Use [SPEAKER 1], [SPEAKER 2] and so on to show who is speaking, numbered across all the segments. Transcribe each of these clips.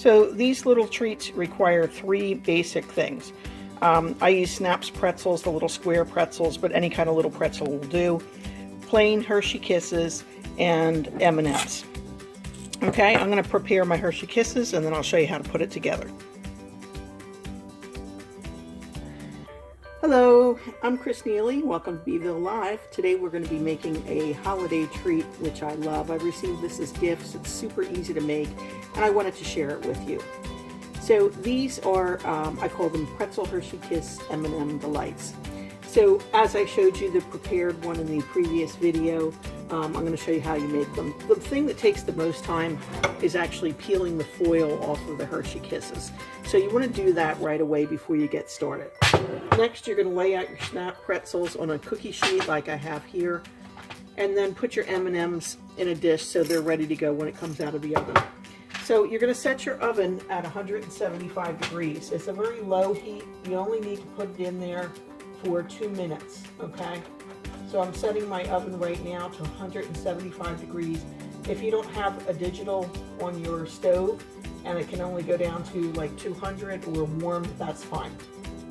[SPEAKER 1] So these little treats require 3 basic things. I use Snaps pretzels, the little square pretzels, but any kind of little pretzel will do. Plain Hershey Kisses and M&Ms. Okay, I'm going to prepare my Hershey Kisses and then I'll show you how to put it together. Hello, I'm Chris Neely. Welcome to Bville Live. Today we're going to be making a holiday treat, which I love. I received this as gifts. It's super easy to make, and I wanted to share it with you. So these are, I call them Pretzel Hershey Kiss M&M Delights. So as I showed you the prepared one in the previous video, I'm going to show you how you make them. The thing that takes the most time is actually peeling the foil off of the Hershey Kisses. So you want to do that right away before you get started. Next, you're going to lay out your snap pretzels on a cookie sheet like I have here, and then put your M&Ms in a dish so they're ready to go when it comes out of the oven. So you're going to set your oven at 175 degrees. It's a very low heat. You only need to put it in there for 2 minutes, okay? So I'm setting my oven right now to 175 degrees. If you don't have a digital on your stove and it can only go down to like 200 or warm, that's fine.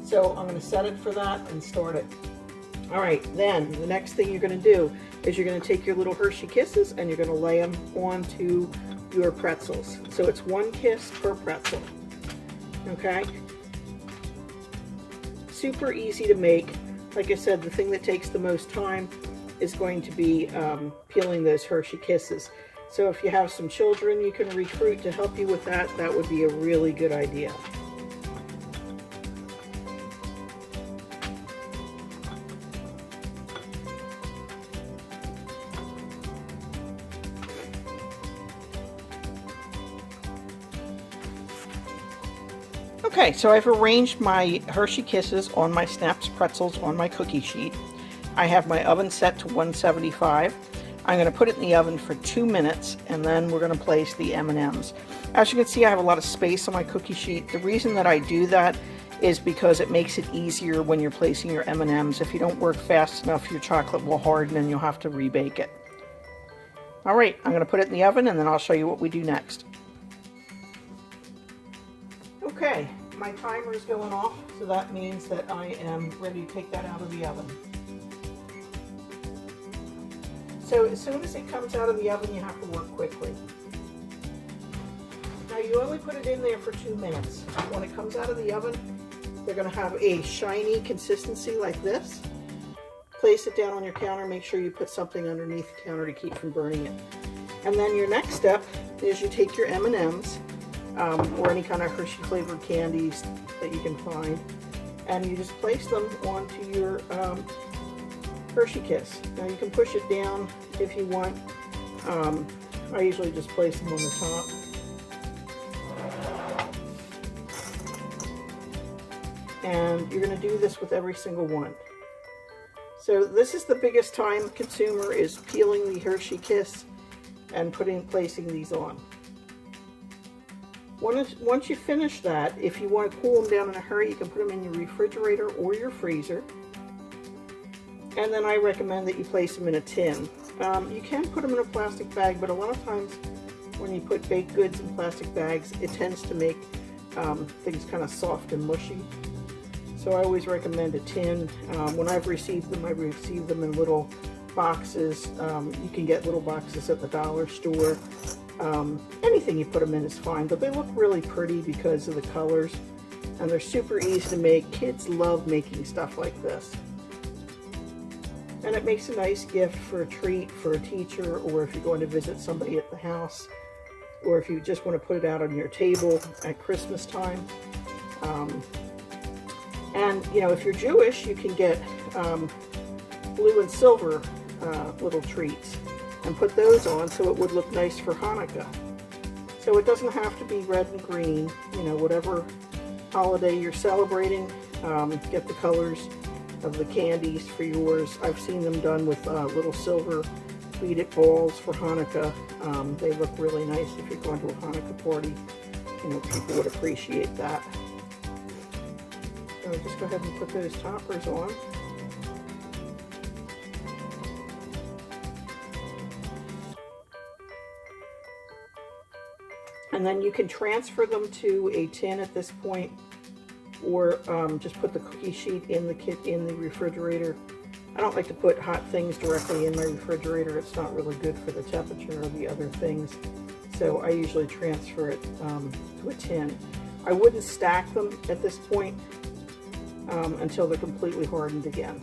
[SPEAKER 1] So I'm going to set it for that and start it. All right, then the next thing you're going to do is you're going to take your little Hershey Kisses and you're going to lay them onto your pretzels. So it's 1 kiss per pretzel, okay? Super easy to make. Like I said, the thing that takes the most time is going to be peeling those Hershey Kisses. So if you have some children you can recruit to help you with that, that would be a really good idea. Okay, so I've arranged my Hershey Kisses on my Snaps pretzels on my cookie sheet. I have my oven set to 175. I'm going to put it in the oven for 2 minutes and then we're going to place the M&Ms. As you can see, I have a lot of space on my cookie sheet. The reason that I do that is because it makes it easier when you're placing your M&Ms. If you don't work fast enough, your chocolate will harden and you'll have to rebake it. All right, I'm going to put it in the oven and then I'll show you what we do next. Okay, my timer is going off, so that means that I am ready to take that out of the oven. So as soon as it comes out of the oven, you have to work quickly. Now you only put it in there for 2 minutes. When it comes out of the oven, they're going to have a shiny consistency like this. Place it down on your counter. Make sure you put something underneath the counter to keep from burning it. And then your next step is you take your M&Ms, or any kind of Hershey flavored candies that you can find, and you just place them onto your Hershey Kiss. Now you can push it down if you want. I usually just place them on the top. And you're going to do this with every single one. So this is the biggest time consumer, is peeling the Hershey Kiss and placing these on. Once you finish that, if you want to cool them down in a hurry, you can put them in your refrigerator or your freezer. And then I recommend that you place them in a tin. You can put them in a plastic bag, but a lot of times when you put baked goods in plastic bags, it tends to make things kind of soft and mushy. So I always recommend a tin. When I've received them in little boxes. You can get little boxes at the dollar store. Anything you put them in is fine, but they look really pretty because of the colors, and they're super easy to make. Kids love making stuff like this. And it makes a nice gift for a treat for a teacher, or if you're going to visit somebody at the house, or if you just want to put it out on your table at Christmas time. And, you know, if you're Jewish, you can get blue and silver little treats and put those on so it would look nice for Hanukkah. So it doesn't have to be red and green, you know, whatever holiday you're celebrating, get the colors of the candies for yours. I've seen them done with little silver beaded balls for Hanukkah. They look really nice if you're going to a Hanukkah party. You know, people would appreciate that. So just go ahead and put those toppers on. And then you can transfer them to a tin at this point, or just put the cookie sheet in the refrigerator. I don't like to put hot things directly in my refrigerator. It's not really good for the temperature of the other things. So I usually transfer it to a tin. I wouldn't stack them at this point until they're completely hardened again.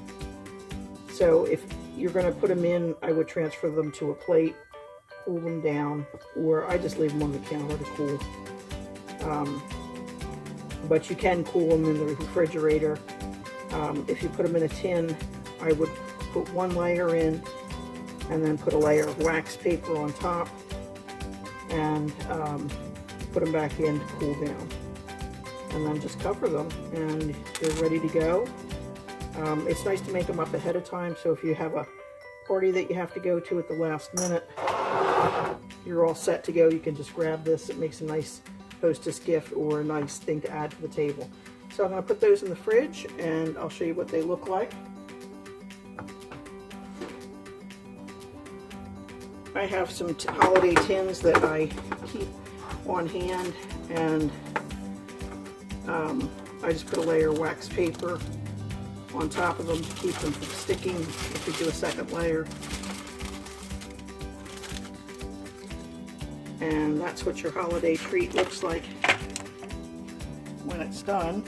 [SPEAKER 1] So if you're going to put them in, I would transfer them to a plate, cool them down, or I just leave them on the counter to cool. But you can cool them in the refrigerator. If you put them in a tin, I would put one layer in and then put a layer of wax paper on top and put them back in to cool down. And then just cover them and they're ready to go. It's nice to make them up ahead of time, so if you have a party that you have to go to at the last minute, you're all set to go. You can just grab this. It makes a nice hostess gift or a nice thing to add to the table. So I'm going to put those in the fridge and I'll show you what they look like. I have some holiday tins that I keep on hand, and I just put a layer of wax paper on top of them to keep them from sticking if we do a second layer. And that's what your holiday treat looks like when it's done.